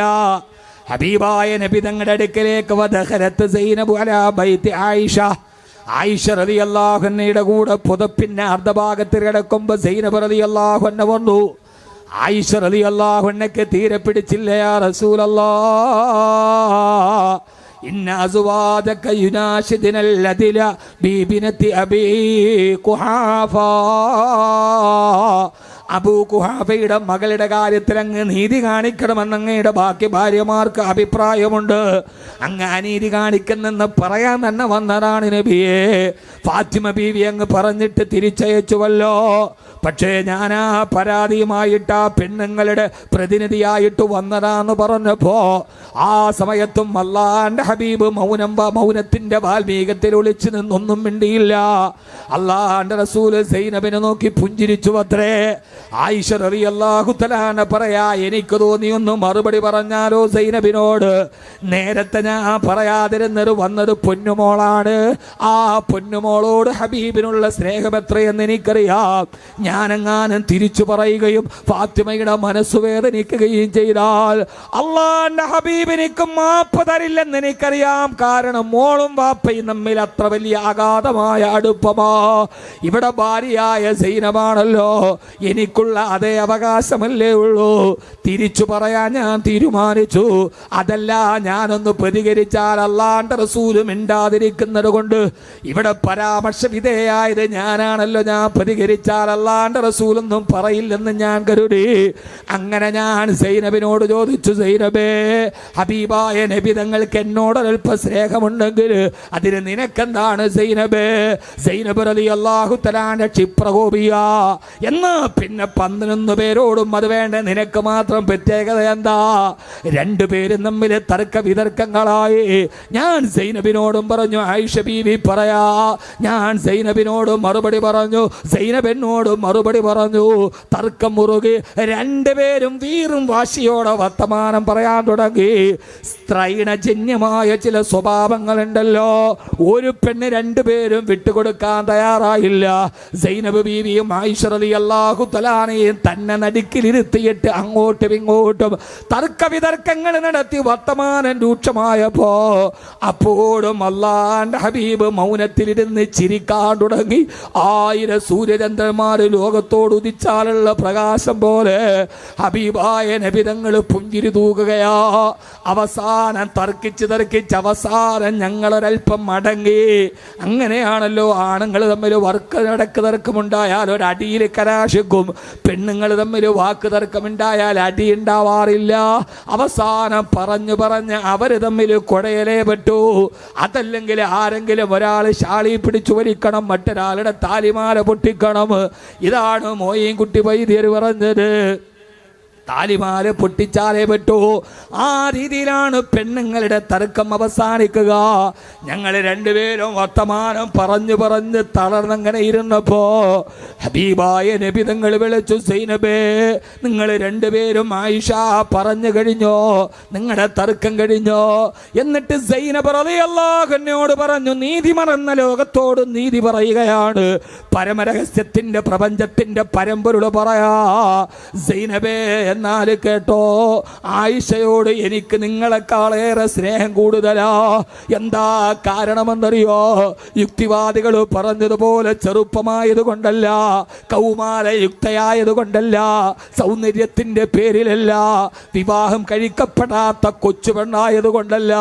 S1: ഹബീബായ നബി തങ്ങളുടെ അടുക്കലേക്ക് വദഖലത്ത് സൈനബു അലാ ബൈത്തി ആയിഷ. ആയിഷ റളിയല്ലാഹു അൻഹയുടെ കൂടെ പുതപ്പിന്റെ അർദ്ധഭാഗത്തിൽ കിടക്കുമ്പോൾ സൈനബ് റളിയല്ലാഹു അൻഹ വന്നു. ആയിഷ റളിയല്ലാഹു അൻഹയ്ക്ക് തീരെ പിടിച്ചില്ല. യാ റസൂലല്ലാഹ്, ഇന്ന അസ്വാദക യുനാശിദിനൽ ലദില ബിബിനതി അബീ ഖുഹാഫ. അബൂ ഖുഹാഫയുടെ മകളുടെ കാര്യത്തിൽ അങ്ങ് നീതി കാണിക്കണമെന്ന് അങ്ങയുടെ ബാക്കി ഭാര്യമാർക്ക് അഭിപ്രായമുണ്ട്. അങ്ങ് അനീതി കാണിക്കുന്നെന്ന് പറയാൻ തന്നെ വന്നതാണ് നബിയെ. ഫാത്തിമ ബീവി അങ്ങ് പറഞ്ഞിട്ട് തിരിച്ചയച്ചുവല്ലോ. പക്ഷേ ഞാൻ ആ പരാതിയുമായിട്ട് ആ പെണ്ണുങ്ങളുടെ പ്രതിനിധിയായിട്ട് വന്നതാന്ന് പറഞ്ഞപ്പോ ആ സമയത്തും അല്ലാഹുവിന്റെ ഹബീബ് മൗനത്തിന്റെ വാൽമീകത്തിൽ ഒളിച്ചു നിന്നൊന്നും മിണ്ടിയില്ല. അല്ലാഹുവിന്റെ റസൂല് സൈനബിനെ നോക്കി പുഞ്ചിരിച്ചു അത്രേ. ആയിഷ റളിയല്ലാഹു തആല പറയാ, എനിക്ക് തോന്നിയൊന്ന് മറുപടി പറഞ്ഞാലോ സൈനബിനോട്. നേരത്തെ ഞാൻ പറയാതിരുന്നത് വന്നത് പൊന്നുമോളാണ്. ആ പൊന്നുമോളോട് ഹബീബിനുള്ള സ്നേഹം എത്രയെന്ന് എനിക്കറിയാം. ഞാനെങ്ങാനും തിരിച്ചു പറയുകയും ഫാത്തിമയുടെ മനസ്സ് വേദനിക്കുകയും ചെയ്താൽ അല്ലാഹുവിന്റെ ഹബീബ് എനിക്ക് മാപ്പ് തരില്ലെന്ന് എനിക്കറിയാം. കാരണം മോളും വാപ്പയും തമ്മിൽ അത്ര വലിയ അഗാധമായ അടുപ്പമാ. ഇവിടെ ഭാര്യയായ സൈനബാണല്ലോ, എനിക്കുള്ള അതേ അവകാശമല്ലേ ഉള്ളൂ. തിരിച്ചു പറയാൻ ഞാൻ തീരുമാനിച്ചു. അതല്ല, ഞാനൊന്ന് പ്രതികരിച്ചാൽ അല്ലാഹുവിന്റെ റസൂല് മിണ്ടാതിരിക്കുന്നത് കൊണ്ട് ഇവിടെ പരാമർശ വിധേയായത് ഞാനാണല്ലോ. ഞാൻ പ്രതികരിച്ചാൽ അല്ലാഹുവിന്റെ റസൂലൊന്നും പറയില്ലെന്ന് ഞാൻ കരുതി. അങ്ങനെ ഞാൻ സൈനബിനോട് ചോദിച്ചു, സൈനബേ, ഹബീബായ നബി തങ്ങൾക്ക് എന്നോടൊരൽപ്പ സ്നേഹമുണ്ടെങ്കിൽ അതിന് നിനക്കെന്താണ് സൈനബേ? സൈനബ് റളിയല്ലാഹു തആല ക്ഷിപ്രകോപിയ. എന്നാ പിന്നെ 11 പേരോടും അത് വേണ്ട, നിനക്ക് മാത്രം പ്രത്യേകത എന്താ? 2 പേരും തമ്മിൽ തർക്ക വിതർക്കങ്ങളായി. ഞാൻ സൈനബിനോടും പറഞ്ഞു, ആയിഷ ബീവി പറയാ. ഞാൻ സൈനബിനോടും മറുപടി പറഞ്ഞു, സൈനബിനോടും മറുപടി പറഞ്ഞു. തർക്കം മുറുകി 2 പേരും വീറും വാശിയോടെ വർത്തമാനം പറയാൻ തുടങ്ങി. സ്ത്രൈണജന്യമായ ചില സ്വഭാവങ്ങളുണ്ടല്ലോ. ഒരു പെണ്ണ് 2 പേരും വിട്ടുകൊടുക്കാൻ തയ്യാറായില്ല. സൈനബ് ബീവിയും ആയിഷ റളിയല്ലാഹു തആലയും തന്നെ നടുക്കിലിരുത്തിയിട്ട് അങ്ങോട്ടും ഇങ്ങോട്ടും തർക്ക വിതർക്കങ്ങൾ നടത്തി വർത്തമാനം രൂക്ഷമായപ്പോ അപ്പോഴും അല്ലാഹുവിന്റെ ഹബീബ് മൗനത്തിലിരുന്ന് ചിരിക്കാൻ തുടങ്ങി. 1000 സൂര്യചന്ദ്രന്മാർ ലോകത്തോട് ഉദിച്ചാലുള്ള പ്രകാശം പോലെ ഹബീബായ നബി തങ്ങൾ പുഞ്ചിരി തൂകുകയാ. അവസാനം തർക്കിച്ച് അവസാനം ഞങ്ങളൊരൽപ്പം മടങ്ങി. അങ്ങനെയാണല്ലോ ആണുങ്ങൾ തമ്മിൽ നടക്ക് തർക്കമുണ്ടായാൽ ഒരടിയിൽ കലാശിക്കും. പെണ്ണുങ്ങൾ തമ്മിൽ വാക്ക് തർക്കമുണ്ടായാൽ അടി ഉണ്ടാവാറില്ല. അവസാനം പറഞ്ഞ് അവര് തമ്മിൽ കുടയലേ പറ്റൂ. അതല്ലെങ്കിൽ ആരെങ്കിലും ഒരാൾ ശാളി പിടിച്ചു വലിക്കണം, മറ്റൊരാളുടെ താലിമാല പൊട്ടിക്കണം. ഇതാണ് മോയിൻകുട്ടി വൈദ്യർ പറഞ്ഞത്. താലിമാല പൊട്ടിച്ചാലേ പറ്റൂ. ആ രീതിയിലാണ് പെണ്ണുങ്ങളുടെ തർക്കം അവസാനിക്കുക. ഞങ്ങൾ 2 പേരും വർത്തമാനം പറഞ്ഞ് തളർന്നങ്ങനെ ഇരുന്നപ്പോ ഹബീബായ നബി തങ്ങൾ വിളിച്ചു, സൈനബേ, നിങ്ങൾ 2 പേരും ആയിഷ പറഞ്ഞു കഴിഞ്ഞോ? നിങ്ങളുടെ തർക്കം കഴിഞ്ഞോ? എന്നിട്ട് സൈനബ് റളിയല്ലാഹു അൻഹയോട് പറഞ്ഞു, നീതി മറന്ന ലോകത്തോട് നീതി പറയുകയാണ്. പരമരഹസ്യത്തിന്റെ പ്രപഞ്ചത്തിന്റെ പരമ്പൊരുള് പറയാ. സൈനബേ, എന്നാൽ കേട്ടോ, ആയിഷയോട് എനിക്ക് നിങ്ങളെക്കാളേറെ സ്നേഹം കൂടുതലാ. എന്താ കാരണമെന്നറിയോ? യുക്തിവാദികൾ പറഞ്ഞതുപോലെ ചെറുപ്പമായത് കൊണ്ടല്ല, കൗമാരയുക്തയായത് കൊണ്ടല്ല, സൗന്ദര്യത്തിന്റെ പേരിലല്ല, വിവാഹം കഴിക്കപ്പെടാത്ത കൊച്ചു പെണ്ണായത് കൊണ്ടല്ല,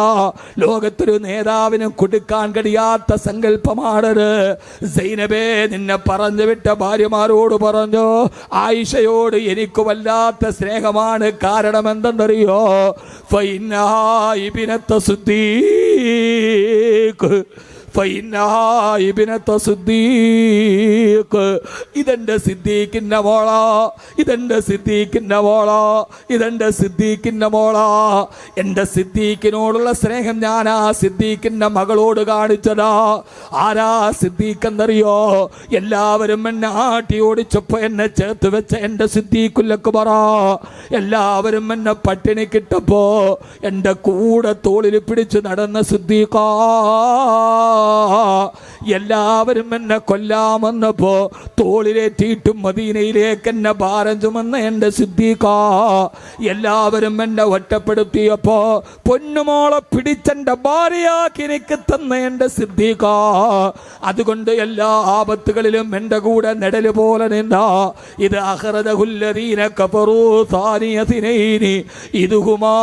S1: ലോകത്തൊരു നേതാവിനും കൊടുക്കാൻ കഴിയാത്ത സങ്കല്പമാണത്. സൈനബേ, നിന്നെ പറഞ്ഞു വിട്ട ഭാര്യമാരോട് പറഞ്ഞു, ആയിഷയോട് എനിക്ക് വല്ലാത്ത സ്നേഹമാണ്. കാരണം എന്തെന്നറിയോ? ഫൈനഹാ ഇബ്നത സിദ്ദീഖ്, ഇതെന്റെ സിദ്ദീഖിന്റെ മോളാ, ഇതെന്റെ സിദ്ദീഖിന്റെ മോളാ, ഇതെന്റെ സിദ്ദീഖിന്റെ മോളാ. എന്റെ സിദ്ദീഖിനോടുള്ള സ്നേഹം ഞാൻ ആ സിദ്ദീഖിന്റെ മകളോട് കാണിച്ചതാ. ആരാ സിദ്ദീഖ് എന്നറിയോ? എല്ലാവരും എന്നെ ആട്ടി ഓടിച്ചപ്പോ എന്നെ ചേർത്ത് വെച്ച എന്റെ സിദ്ദീഖുല്ലക്ക് പറ. എല്ലാവരും എന്നെ പട്ടിണി കിട്ടപ്പോ എന്റെ കൂടെ തോളിൽ പിടിച്ച് നടന്ന സിദ്ദീഖാ. എല്ലാവരും എന്നെ കൊല്ലാമെന്നപ്പോ തോളിലേറ്റിയിട്ടും മദീനയിലേക്ക് എന്നെ ഭാരം ചുമന്ന എൻ്റെ സിദ്ദീഖ, എല്ലാവരും എന്നെ ഒറ്റപ്പെടുത്തിയപ്പോ പൊന്നുമോളെ പിടിച്ചെന്റെ ഭാര്യയാക്കി എനിക്ക് തന്ന എൻ്റെ സിദ്ദീഖ, അതുകൊണ്ട് എല്ലാ ആപത്തുകളിലും എൻ്റെ കൂടെ നിഴല് പോലെ നിന്ന ഇത് അഖറജഹുല്ലദീന കഫറൂ സാനിയ സിനൈനി ഇദ്ഹുമാ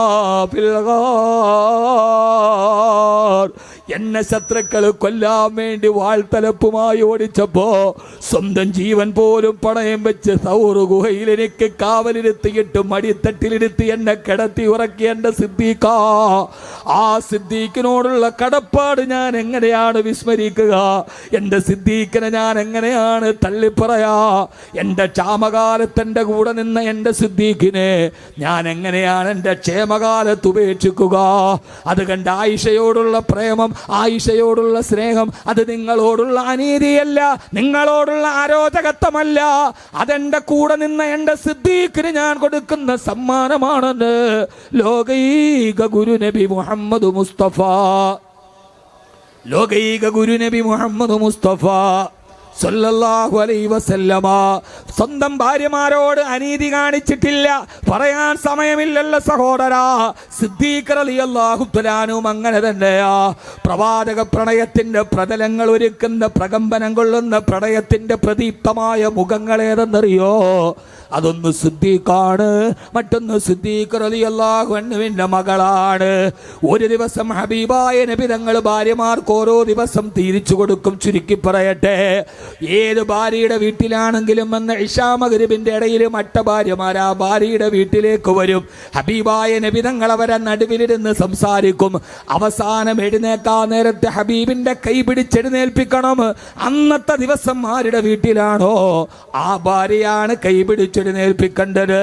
S1: ഫിൽ ഗാർ. എന്നെ ശത്രുക്കൾ കൊല്ലാൻ വേണ്ടി വാൾത്തലപ്പുമായി ഓടിച്ചപ്പോ സ്വന്തം ജീവൻ പോലും പണയം വെച്ച് സൗറ് ഗുഹയിൽ എനിക്ക് കാവലിരുത്തിയിട്ട് മടിത്തട്ടിലിരുത്തി എന്നെ കിടത്തി ഉറക്കി എൻ്റെ സിദ്ദീഖ. ആ സിദ്ദീഖിനോടുള്ള കടപ്പാട് ഞാൻ എങ്ങനെയാണ് വിസ്മരിക്കുക? എൻ്റെ സിദ്ദീഖിനെ ഞാൻ എങ്ങനെയാണ് തള്ളിപ്പറയാ? എൻ്റെ ക്ഷാമകാലത്ത് എൻ്റെ കൂടെ നിന്ന എൻ്റെ സിദ്ദീഖിനെ ഞാൻ എങ്ങനെയാണ് എൻ്റെ ക്ഷേമകാലത്ത് ഉപേക്ഷിക്കുക? അത് കണ്ട് ആയിഷയോടുള്ള പ്രേമം, ആയിഷയോടുള്ള സ്നേഹം അത് നിങ്ങളോടുള്ള അനീതിയല്ല, നിങ്ങളോടുള്ള അരോചകത്വമല്ല, അതെന്റെ കൂടെ നിന്ന എൻ്റെ സിദ്ദീഖിന് ഞാൻ കൊടുക്കുന്ന സമ്മാനമാണെന്ന് ലോകൈക ഗുരുനബി മുഹമ്മദ് മുസ്തഫ, ലോകൈക ഗുരുനബി മുഹമ്മദ് മുസ്തഫ സല്ലല്ലാഹു അലൈഹി വസല്ലമ സ്വന്തം ഭാര്യമാരോട് അനീതി കാണിച്ചിട്ടില്ല. പറയാൻ സമയമില്ലല്ലോ സഹോദരാ. സിദ്ദീഖ് റളിയല്ലാഹു തആല അൻഹു അങ്ങനെ തന്നെയാ. പ്രവാചക പ്രണയത്തിന്റെ പ്രതലങ്ങൾ ഒരുക്കുന്ന പ്രകമ്പനം കൊള്ളുന്ന പ്രണയത്തിന്റെ പ്രദീപ്തമായ മുഖങ്ങളേതെന്നറിയോ? അതൊന്ന് സിദ്ദീഖാണ്, മറ്റൊന്ന് സിദ്ദീഖ് റളിയല്ലാഹു അൻഹുവിന്റെ മകളാണ്. ഒരു ദിവസം ഹബീബായ നബി തങ്ങൾ ഭാര്യമാർക്ക് ഓരോ ദിവസം തിരിച്ചു കൊടുക്കും. ചുരുക്കി പറയട്ടെ, ഏത് ഭാര്യയുടെ വീട്ടിലാണെങ്കിലും അന്ന് ഇശാ മഗ്രിബിന്റെ ഇടയിൽ മറ്റ ഭാര്യമാർ ആ ഭാര്യയുടെ വീട്ടിലേക്ക് വരും. ഹബീബായ നബി തങ്ങൾ അവരെ നടുവിലിരുന്ന് സംസാരിക്കും. അവസാനം എഴുന്നേക്കാൻ നേരത്തെ ഹബീബിന്റെ കൈ പിടിച്ചെഴുന്നേൽപ്പിക്കണം. അന്നത്തെ ദിവസം ആരുടെ വീട്ടിലാണോ ആ ഭാര്യയാണ് കൈ പിടിച്ചെഴുന്നേൽപ്പിക്കേണ്ടത്.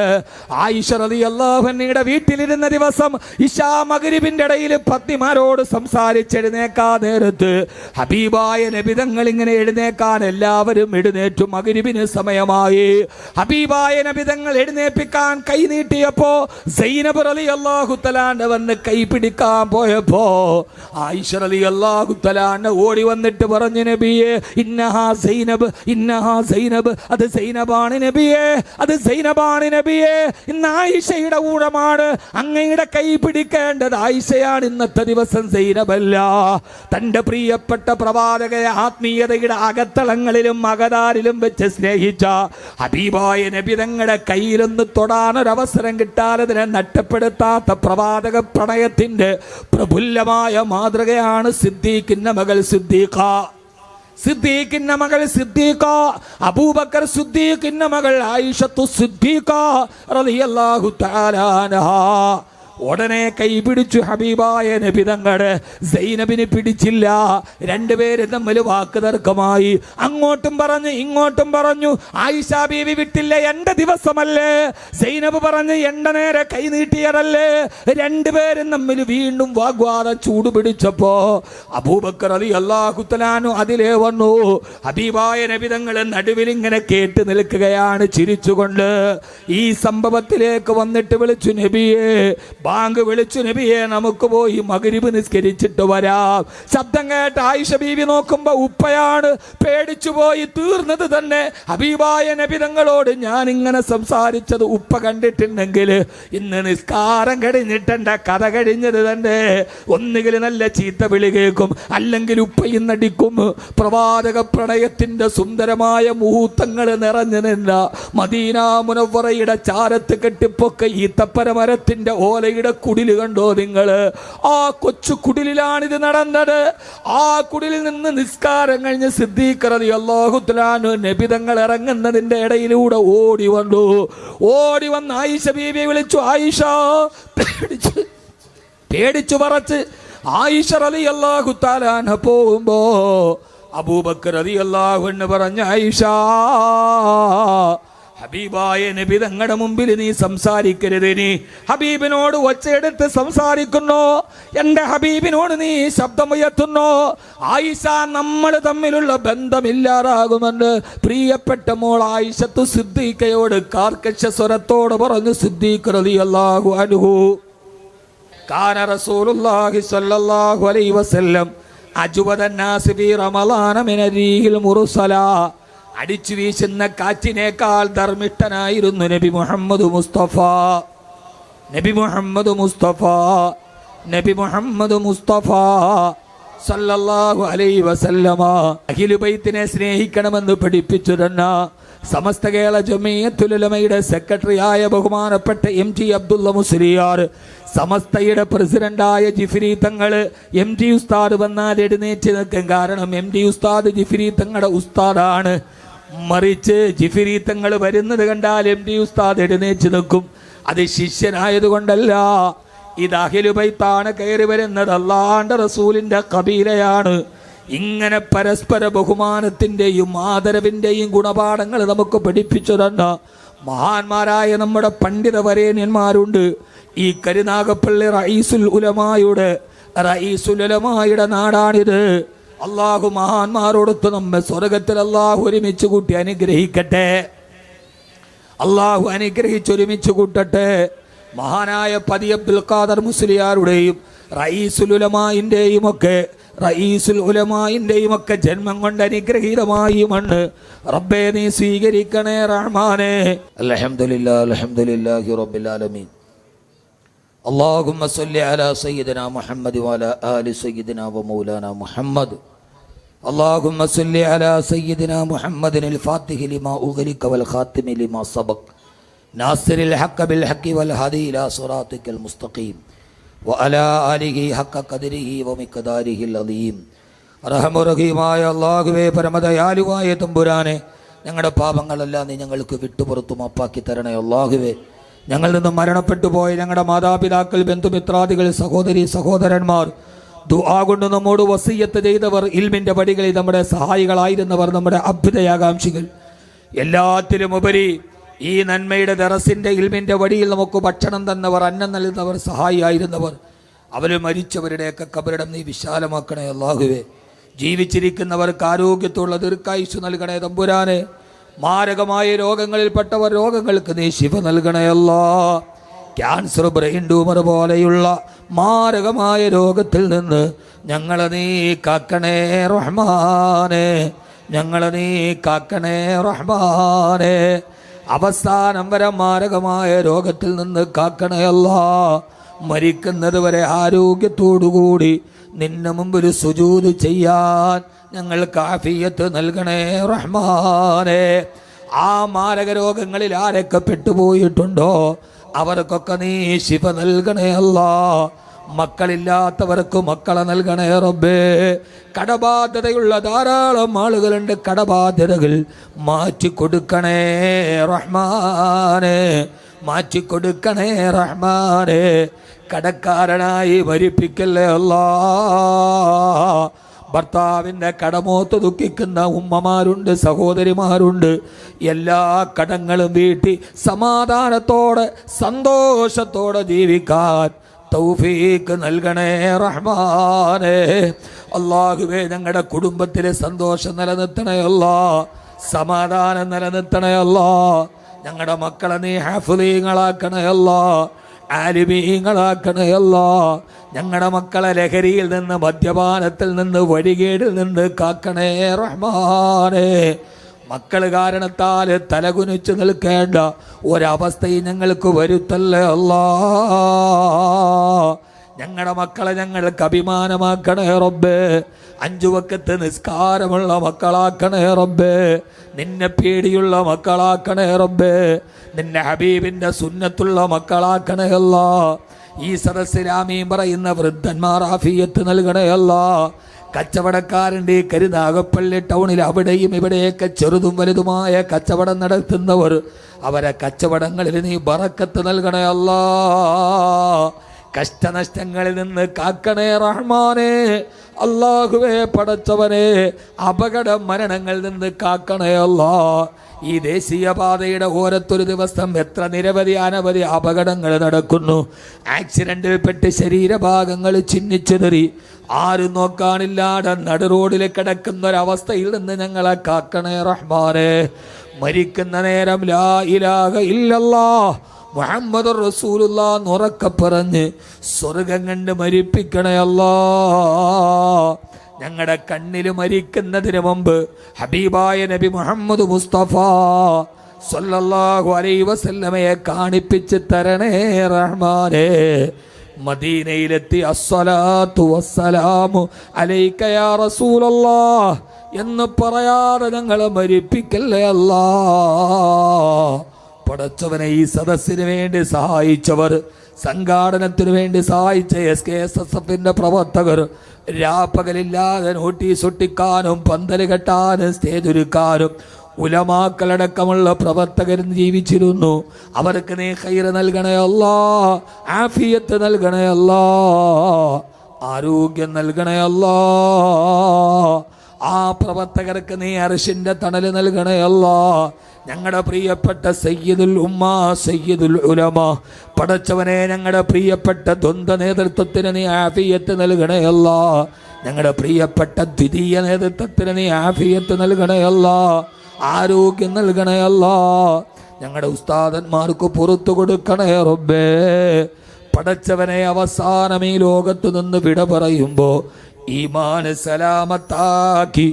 S1: ആയിഷ റളിയല്ലാഹു അൻഹയുടെ വീട്ടിലിരുന്ന ദിവസം ഇശാ മഗ്രിബിന്റെ ഇടയിൽ പത്നിമാരോട് സംസാരിച്ചെഴുന്നേക്കാൻ നേരത്ത് ഹബീബായ നബി തങ്ങൾ ഇങ്ങനെ എഴുന്നേക്കാൻ എല്ലാവരും എഴുന്നേറ്റു. മഗ്രിബിന് സമയമായി. ഹബീബായ നബി തങ്ങൾ എഴുന്നേൽപ്പിക്കാൻ കൈ നീട്ടിയപ്പോ സൈനബ് റളിയല്ലാഹു തആല വന്ന് കൈ പിടിക്കാൻ പോയപ്പോ ആയിഷ റളിയല്ലാഹു തആല ഓടി വന്നിട്ട് പറഞ്ഞു, നബിയേ ഇന്നഹാ സൈനബ്, ഇന്നഹാ സൈനബ്, അത് സൈനബാണ് നബിയേ, അത് സൈനബാണ് നബിയേ. ഇന്ന് ആയിഷയുടെ ഊഴമാണ്, അങ്ങയുടെ കൈ പിടിക്കേണ്ടത് ആയിഷയാണ്. ഇന്നത്തെ ദിവസം സൈനബല്ല. തന്റെ പ്രിയപ്പെട്ട പ്രവാചകയെ ആത്മീയതയുടെ അകത്തളങ്ങളിലും അകതാരിലും വെച്ച് സ്നേഹിച്ച ഹബീബായ നബി തങ്ങളുടെ കയ്യിലൊന്ന് തൊടാനൊരവസരം കിട്ടാതെ അതിനെ നഷ്ടപ്പെടുത്താത്ത പ്രവാചക പ്രണയത്തിന്റെ പ്രഫുല്ലമായ മാതൃകയാണ് സിദ്ദീഖിന്റെ മകൾ സിദ്ദീഖ. സിദ്ദീഖിന്റെ മകൾ സിദ്ദീഖ, അബൂബക്കർ സിദ്ദീഖിന്റെ മകൾ ആയിഷത്തു സിദ്ദീഖ റളിയല്ലാഹു തആല അൻഹാ. ഉടനെ കൈ പിടിച്ചു ഹബീബായ നബി തങ്ങള്. സൈനബിനെ പിടിച്ചില്ല. രണ്ടുപേരും തമ്മിൽ വാക്ക് തർക്കമായി. അങ്ങോട്ടും പറഞ്ഞു ഇങ്ങോട്ടും പറഞ്ഞു. ആയിഷ ബീവി വിട്ടില്ല, എന്റെ ദിവസമല്ലേ. സൈനബ് പറഞ്ഞു എന്റെ നേരെ കൈ നീട്ടിയതല്ലേ. രണ്ടുപേരും തമ്മിൽ വീണ്ടും വാഗ്വാദം ചൂടുപിടിച്ചപ്പോ അബൂബക്കർ റളിയല്ലാഹു തആല അൻഹു അതിലേ വന്നു. ഹബീബായ നബി തങ്ങള് നടുവിൽ ഇങ്ങനെ കേട്ട് നിൽക്കുകയാണ് ചിരിച്ചുകൊണ്ട്. ഈ സംഭവത്തിലേക്ക് വന്നിട്ട് വിളിച്ചു, നബിയേ ബാങ്ക് വിളിച്ചു, നബിയെ നമുക്ക് പോയി മഗ്രിബ് നിസ്കരിച്ചിട്ട് വരാം. ശബ്ദം കേട്ട് ആയിഷ ബീവി നോക്കുമ്പോ ഉപ്പയാണ്. പേടിച്ചു പോയി തീർന്നത് തന്നെ. ഹബീബായ നബി തങ്ങളോട് ഞാൻ ഇങ്ങനെ സംസാരിച്ചത് ഉപ്പ കണ്ടിട്ടുണ്ടെങ്കിൽ ഇന്ന് നിസ്കാരം കഴിഞ്ഞിട്ട് എൻ്റെ കഥ കഴിഞ്ഞത് തന്നെ. ഒന്നുകിൽ നല്ല ചീത്ത വിളി കേൾക്കും, അല്ലെങ്കിൽ ഉപ്പ ഇന്നടിക്കും. പ്രവാചക പ്രണയത്തിന്റെ സുന്ദരമായ മുഹൂർത്തങ്ങൾ നിറഞ്ഞു നിന്ന മദീന മുനവ്വറയുടെ ചാരത്ത് കെട്ടിപ്പൊക്കെ ഈത്തപ്പന മരത്തിന്റെ ഓലയുടെ കുടിൽ കണ്ടോ നിങ്ങള്? ആ കൊച്ചു കുടിലാണ് ഇത് നടന്നത്. ആ കുടിലിൽ നിന്ന് നിസ്കാരം കഴിഞ്ഞ് സിദ്ദീഖ് റളിയല്ലാഹു തആല അൻഹു നബി തങ്ങൾ ഇറങ്ങുന്നതിന്റെ ഇടയിലൂടെ ഓടി വന്നു. ഓടി വന്ന് ആയിഷ ബീവിയെ വിളിച്ചു. ആയിഷ പേടിച്ചു പറച്ച് ആയിഷ റളിയല്ലാഹു തആല അൻഹ പോകുമ്പോ അബൂബക്കർ റളിയല്ലാഹു അൻഹു പറഞ്ഞു, ആയിഷ ഹബീബായ നബി തങ്ങളുടെ മുമ്പിൽ നീ സംസാരിക്കരുത്. നീ ഹബീബിനോട് ഒച്ചയെടുത്ത് സംസാരിക്കുന്നു. എൻ്റെ ഹബീബിനോട് നീ ശബ്ദമുയർത്തുന്നു. ആയിഷ, നമ്മൾ തമ്മിലുള്ള ബന്ധമില്ലാതാകുമെന്ന് പ്രിയപ്പെട്ട മോൾ ആയിഷത്തു സിദ്ദീഖയോട് കാർക്കശ സ്വരത്തോട് പറഞ്ഞു. സിദ്ദീഖ് റളിയല്ലാഹു അൻഹു കാന റസൂലുള്ളാഹി സ്വല്ലല്ലാഹു അലൈഹി വസല്ലം അജുവദന്നാസ് ഫീ റമളാന മിനരീഹിൽ മുർസല, അടിച്ചു വീശുന്ന കാറ്റിനേക്കാൾ ധർമ്മിഷ്ഠനായിരുന്നു നബി മുഹമ്മദ് മുസ്തഫ. നബി മുഹമ്മദ് മുസ്തഫ നബി മുഹമ്മദ് മുസ്തഫ സല്ലല്ലാഹു അലൈഹി വസല്ലമ അഹ്ലു ബൈത്തിനെ സ്നേഹിക്കണമെന്ന് പഠിപ്പിച്ചു തന്ന സമസ്ത കേരള ജമിയത്തുൽ ഉലമയുടെ സെക്രട്ടറിയായ ബഹുമാനപ്പെട്ട MT അബ്ദുള്ള മുസ്ലിയാർ, സമസ്തയുടെ പ്രസിഡന്റായ ജിഫ്രി തങ്ങൾ, MT ഉസ്താദ് വന്നാൽ എഴുന്നേറ്റ് നിൽക്കും. കാരണം MT ഉസ്താദ് ജിഫ്രി തങ്ങളുടെ ഉസ്താദാണ്. മറിച്ച് ജിഫ്രി തങ്ങൾ വരുന്നത് കണ്ടാൽ MT ഉസ്താദ് എഴുന്നേറ്റ് നിൽക്കും. അത് ശിഷ്യനായതുകൊണ്ടല്ല, ഇത് അഹ്ലു ബൈത്താണ് കയറി വരുന്നത്, അല്ലാഹുവിന്റെ റസൂലിന്റെ ഖബീലയാണ്. ഇങ്ങനെ പരസ്പര ബഹുമാനത്തിന്റെയും ആദരവിന്റെയും ഗുണപാഠങ്ങൾ നമുക്ക് പഠിപ്പിച്ചു തന്ന മഹാന്മാരായ നമ്മുടെ പണ്ഡിത വരേണ്യന്മാരുണ്ട്. ഈ കരുനാഗപ്പള്ളി റഈസുൽ ഉലമായുടെ നാടാണിത്. അള്ളാഹു മഹാന്മാരോടൊത്ത് നമ്മെ സ്വർഗത്തിൽ അള്ളാഹു ഒരുമിച്ച് കൂട്ടി അനുഗ്രഹിക്കട്ടെ. അള്ളാഹു അനുഗ്രഹിച്ചൊരുമിച്ച് കൂട്ടട്ടെ. മഹാനായ പതി അബ്ദുൽ ഖാദർ മുസ്ലിയാരുടെയും റഈസുൽ ഉലമാഇന്റെയും ഒക്കെ ജന്മം കൊണ്ട് അനുഗ്രഹീതമായി മണ്ണ് റബ്ബേ നീ സ്വീകരിക്കണേ റഹ്മാനേ.
S2: അൽഹംദുലില്ലാഹി റബ്ബിൽ ആലമീൻ. അല്ലാഹുമ്മ സ്വല്ലി അലാ സയ്യിദിനാ മുഹമ്മദ് വഅലാ ആലി സയ്യിദിനാ വമൗലാനാ മുഹമ്മദ്. അല്ലാഹുമ്മ സ്വല്ലി അലാ സയ്യിദിനാ മുഹമ്മദിനിൽ ഫാത്തിഹി ലിമാ ഉഗ്ലിക വൽ ഖാതിമി ലിമാ സബഖ നാസിറിൽ ഹഖ് ബിൽ ഹഖ് വൽ ഹാദി ഇലാ സിറാത്തിക്കൽ മുസ്തഖീം വഅലാ ആലിഹി ഹഖ ഖദരിഹി വമിഖ്ദാരിഹിൽ അലീം. റഹ്മാനുറഹീമായ അല്ലാഹുവേ, പരമദയാലുവായ തമ്പുരാനെ, ഞങ്ങളുടെ പാപങ്ങളെല്ലാം നീ ഞങ്ങൾക്ക് വിട്ടുപുറത്തു മാപ്പാക്കി തരണേ. അല്ലാഹുവേ, ഞങ്ങളിൽ നിന്നും മരണപ്പെട്ടു പോയ ഞങ്ങളുടെ മാതാപിതാക്കൾ, ബന്ധുമിത്രാദികൾ, സഹോദരി സഹോദരന്മാർ, ദുആ കൊണ്ട് നമ്മോട് വസിയ്യത്ത് ചെയ്തവർ, ഇൽമിന്റെ പടികളിൽ നമ്മുടെ സഹായികളായിരുന്നവർ, നമ്മുടെ അഭ്യുദയാകാംക്ഷികൾ, എല്ലാത്തിലും ഉപരി ഈ നന്മയുടെ ദറസിന്റെ ഇൽമിന്റെ വടിയിൽ നമുക്ക് ഭക്ഷണം തന്നവർ, അന്നം നൽകുന്നവർ, സഹായിയായിരുന്നവർ, അവർ മരിച്ചവരുടെയൊക്കെ കബറിടം നീ വിശാലമാക്കണേ. അല്ലാഹുവേ, ജീവിച്ചിരിക്കുന്നവർക്ക് ആരോഗ്യത്തുള്ള ദീർഘായുസ്സ് നൽകണേ തമ്പുരാനെ. മാരകമായ രോഗങ്ങളിൽപ്പെട്ടവർ രോഗങ്ങൾക്ക് നീ ശിഫ നൽകണേ അല്ലാ. ക്യാൻസർ, ബ്രെയിൻ ട്യൂമർ പോലെയുള്ള മാരകമായ രോഗത്തിൽ നിന്ന് ഞങ്ങളെ നീ കാക്കണേ റഹ്മാനെ. ഞങ്ങളെ നീ കാക്കണേ റഹ്മാനെ. അവസാനം വരെ മാരകമായ രോഗത്തിൽ നിന്ന് കാക്കണേ അല്ലാ. മരിക്കുന്നത് വരെ ആരോഗ്യത്തോടുകൂടി നിന്നെ മുമ്പിൽ സുജൂദ് ചെയ്യാൻ ഞങ്ങൾക്ക് ആഫിയത്ത് നൽകണേ റഹ്മാനെ. ആ മാരക രോഗങ്ങളിൽ ആരൊക്കെ പെട്ടുപോയിട്ടുണ്ടോ അവർക്കൊക്കെ നീ ശിഫ നൽകണേ അല്ലാ. മക്കളില്ലാത്തവർക്ക് മക്കളെ നൽകണേ റബ്ബേ. കടബാധ്യതയുള്ള ധാരാളം ആളുകളുണ്ട്, കടബാധ്യതകൾ മാറ്റിക്കൊടുക്കണേ റഹ്മാനെ. മാറ്റിക്കൊടുക്കണേ റഹ്മാനെ. കടക്കാരനായി മരിപ്പിക്കല്ലേ അല്ലാ. ഭർത്താവിൻ്റെ കടമോത്ത് ദുഃഖിക്കുന്ന ഉമ്മമാരുണ്ട്, സഹോദരിമാരുണ്ട്. എല്ലാ കടങ്ങളും വീട്ടി സമാധാനത്തോടെ സന്തോഷത്തോടെ ജീവിക്കാൻ തൗഫീഖ് നൽകണേ റഹ്മാനെ. അല്ലാഹുവേ, ഞങ്ങളുടെ കുടുംബത്തിലെ സന്തോഷം നിലനിർത്തണേ അല്ലാ. സമാധാനം നിലനിർത്തണേ അല്ലാ. ഞങ്ങളുടെ മക്കളെ നീ ഹാഫിളീങ്ങളാക്കണേ അല്ലാ, ആലിമീങ്ങളാക്കണേ അല്ലാ. ഞങ്ങളുടെ മക്കളെ ലഹരിയിൽ നിന്ന്, മദ്യപാനത്തിൽ നിന്ന്, വഴികേടിൽ നിന്ന് കാക്കണേ റഹ്മാനെ. മക്കൾ കാരണത്താൽ തലകുനിച്ച് നിൽക്കേണ്ട ഒരവസ്ഥയും ഞങ്ങൾക്ക് വരുത്തല്ലേ അല്ലാ. ഞങ്ങളുടെ മക്കളെ ഞങ്ങൾക്ക് അഭിമാനമാക്കണേ റബ്ബേ. 5 വക്കത്ത് നിസ്കാരമുള്ള മക്കളാക്കണേ റബ്ബേ. നിന്നെ പേടിയുള്ള മക്കളാക്കണേ റബ്ബേ. നിന്റെ ഹബീബിന്റെ സുന്നത്തുള്ള മക്കളാക്കണേ അല്ലാ. ഈ സദസ്സിൽ ആമീൻ പറയുന്ന വൃദ്ധന്മാർ ആഫിയത്ത് നൽകണേ അല്ലാ. കച്ചവടക്കാരൻ്റെ കരുനാഗപ്പള്ളി ടൗണിൽ അവിടെയും ഇവിടെയൊക്കെ ചെറുതും വലുതുമായ കച്ചവടം നടത്തുന്നവർ, അവരെ കച്ചവടങ്ങളിൽ നീ ബറക്കത്ത് നൽകണേ അല്ലാ. കഷ്ടനഷ്ടങ്ങളിൽ നിന്ന് കാക്കണേ റഹ്മാനെ. അല്ലാഹുവേ, പടച്ചവനെ, അപകട മരണങ്ങളിൽ നിന്ന് കാക്കണേ അല്ലാ. ഈ ദേശീയപാതയുടെ ഓരത്തൊരു ദിവസം എത്ര നിരവധി അനവധി അപകടങ്ങൾ നടക്കുന്നു. ആക്സിഡന്റിൽ പെട്ട് ശരീരഭാഗങ്ങൾ ചിന്നിച്ചെതറി ആരും നോക്കാനില്ലാതെ നടുറോഡിൽ കിടക്കുന്ന ഒരവസ്ഥയിൽ നിന്ന് ഞങ്ങളെ കാക്കണേ റഹ്മാനെ. മരിക്കുന്ന നേരം ലാ ഇലാഹ ഇല്ലല്ലാഹ് മുഹമ്മദുർ റസൂലുള്ളാഹ് ഉറക്കെ പറഞ്ഞ് സ്വർഗം കണ്ട് മരിപ്പിക്കണേ അല്ലാ. ഞങ്ങളുടെ കണ്ണിൽ മരിക്കുന്നതിന് മുമ്പ് ഹബീബായ നബി മുഹമ്മദ് മുസ്തഫ സല്ലല്ലാഹു അലൈഹി വസല്ലമയെ കാണിപ്പിച്ച് തരണേ റഹ്മാനേ. മദീനയിലെത്തി അസ്സലാത്തു വസ്സലാമു അലൈക യാ റസൂലല്ലാഹ് എന്ന് പറയാതെ ഞങ്ങളെ മരിപ്പിക്കല്ലേ അല്ലാ. പടച്ചവനെ, ഈ സദസ്സിന് വേണ്ടി സഹായിച്ചവർ, സംഘാടനത്തിനു വേണ്ടി സഹായിച്ച SKSSF പ്രവർത്തകർ, രാപ്പകലില്ലാതെ നോട്ടീസ് ഒട്ടിക്കാനും പന്തല് കെട്ടാനും സ്റ്റേജ് ഒരുക്കാനും ഉലമാക്കളടക്കമുള്ള പ്രവർത്തകർ ജീവിച്ചിരുന്നു. അവർക്ക് നീ ഖൈറ് നൽകണേ അല്ലാ, ആഫിയത്ത് നൽകണേ അല്ലാ, ആരോഗ്യം നൽകണേ അല്ലാ. ആ പ്രവർത്തകർക്ക് നീ അർശിന്റെ തണല് നൽകണേ അല്ലാ. ഞങ്ങളുടെ പ്രിയപ്പെട്ട സയ്യിദുൽ ഉമ്മ, സയ്യിദുൽ ഉലമ, പടച്ചവനെ, ഞങ്ങളുടെ പ്രിയപ്പെട്ട ദ്വന്ദ്വ നേതൃത്വത്തിന് നീ ആഫിയത്ത് നൽകണേ അല്ലാ. ഞങ്ങളുടെ പ്രിയപ്പെട്ട ദ്വിതീയ നേതൃത്വത്തിന് നീ ആഫിയത്ത് നൽകണേ അല്ലാ, ആരോഗ്യം നൽകണേ അല്ലാ. ഞങ്ങളുടെ ഉസ്താദന്മാർക്ക് പുറത്തു കൊടുക്കണേ റബ്ബേ. പടച്ചവനെ, അവസാനം ഈ ലോകത്ത് നിന്ന് വിട പറയുമ്പോ ഈമാന് സലാമത്താക്കി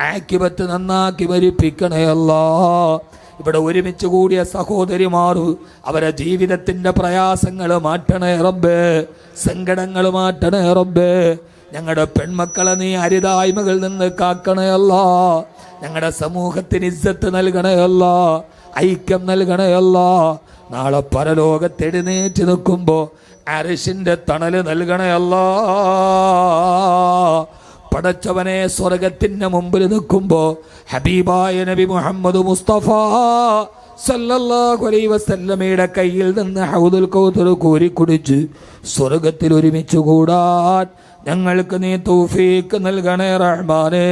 S2: ആക്കിബത്ത് നന്നാക്കി മരിപ്പിക്കണേ അല്ലാ. ഇവിടെ ഒരുമിച്ച് കൂടിയ സഹോദരിമാർ അവരെ ജീവിതത്തിന്റെ പ്രയാസങ്ങൾ മാറ്റണേ റബ്ബേ, സങ്കടങ്ങൾ മാറ്റണേ റബ്ബേ. ഞങ്ങളുടെ പെൺമക്കളെ നീ അരുതായ്മകളിൽ നിന്ന് കാക്കണേ അല്ലാ. ഞങ്ങളുടെ സമൂഹത്തിന് ഇസ്സത്ത് നൽകണേ അല്ലാ, ഐക്യം നൽകണേ അല്ലാ. നാളെ പരലോകത്ത് എഴുന്നേറ്റ് നിൽക്കുമ്പോ അർശിന്റെ തണല് നൽകണേ അല്ലാ. പടച്ചവനെ, സ്വർഗത്തിന്റെ മുമ്പിൽ നിൽക്കുമ്പോ ഹബീബായ നബി മുഹമ്മദ് മുസ്തഫ സല്ലല്ലാഹു അലൈഹി വസല്ലമയുടെ കയ്യിൽ നിന്ന് ഹൗദുൽ കൗസർ കോരി കുടിച്ച് സ്വർഗത്തിൽ ഒരുമിച്ച് കൂടാൻ ഞങ്ങൾക്ക് നീ തൗഫീഖ് നൽകണേ റഹ്മാനേ.